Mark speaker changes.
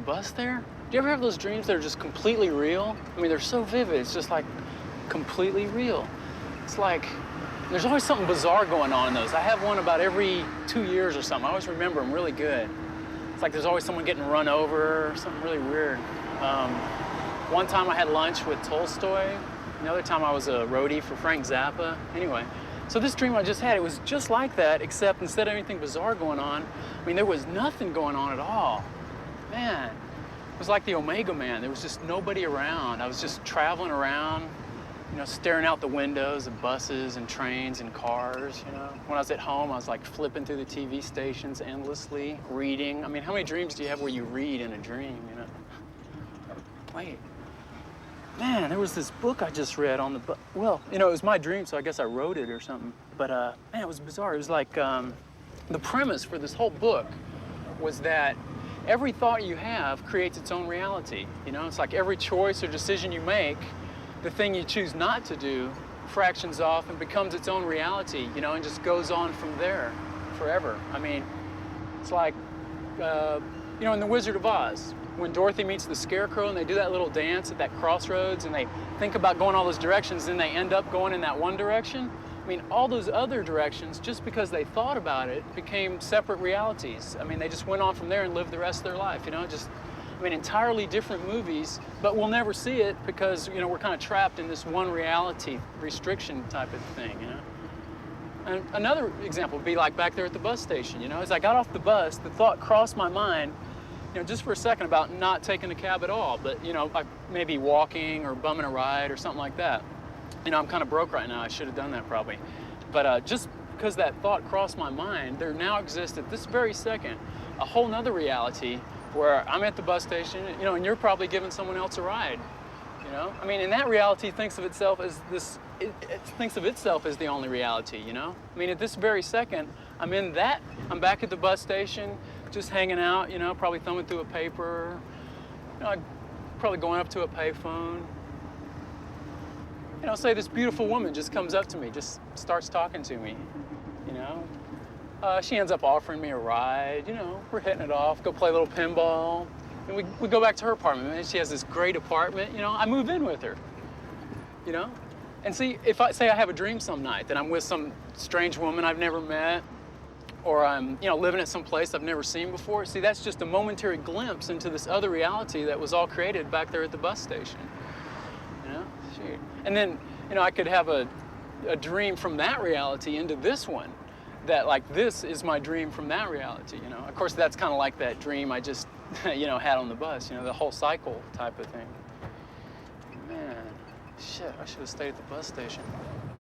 Speaker 1: bus there? Do you ever have those dreams that are just completely real? I mean, they're so vivid. It's just like completely real. It's like there's always something bizarre going on in those. I have one about every 2 years or something. I always remember them really good. It's like there's always someone getting run over or something really weird. One time I had lunch with Tolstoy. Another time I was a roadie for Frank Zappa. Anyway, so this dream I just had, it was just like that, except instead of anything bizarre going on, I mean, there was nothing going on at all. Man, it was like the Omega Man. There was just nobody around. I was just traveling around, you know, staring out the windows of buses and trains and cars, you know. When I was at home, I was like flipping through the TV stations endlessly, reading. I mean, how many dreams do you have where you read in a dream, you know? Wait. Man, there was this book I just read on the well, you know, it was my dream, so I guess I wrote it or something. But man, it was bizarre. It was like the premise for this whole book was that every thought you have creates its own reality. You know, it's like every choice or decision you make, the thing you choose not to do fractions off and becomes its own reality, you know, and just goes on from there forever. I mean, it's like, you know, in The Wizard of Oz, when Dorothy meets the Scarecrow and they do that little dance at that crossroads and they think about going all those directions, then they end up going in that one direction. I mean, all those other directions, just because they thought about it, became separate realities. I mean, they just went on from there and lived the rest of their life, you know, just, I mean, entirely different movies, but we'll never see it because, you know, we're kind of trapped in this one reality restriction type of thing, you know. And another example would be like back there at the bus station, you know, as I got off the bus, the thought crossed my mind, you know, just for a second about not taking a cab at all, but, you know, like maybe walking or bumming a ride or something like that. You know, I'm kind of broke right now. I should have done that probably. But just because that thought crossed my mind, there now exists at this very second a whole nother reality where I'm at the bus station, you know, and you're probably giving someone else a ride, you know? I mean, and that reality thinks of itself as this, it thinks of itself as the only reality, you know? I mean, at this very second, I'm in that, I'm back at the bus station, just hanging out, you know, probably thumbing through a paper, you know, probably going up to a payphone. You know, say this beautiful woman just comes up to me, just starts talking to me, you know. She ends up offering me a ride, you know, we're hitting it off, go play a little pinball, and we go back to her apartment, and she has this great apartment, you know, I move in with her, you know. And see, if I say I have a dream some night that I'm with some strange woman I've never met, or I'm, you know, living at some place I've never seen before. See, that's just a momentary glimpse into this other reality that was all created back there at the bus station. You know, shoot. And then, you know, I could have a dream from that reality into this one, that like this is my dream from that reality. You know, of course that's kind of like that dream I just, you know, had on the bus. You know, the whole cycle type of thing. Man, shit, I should have stayed at the bus station.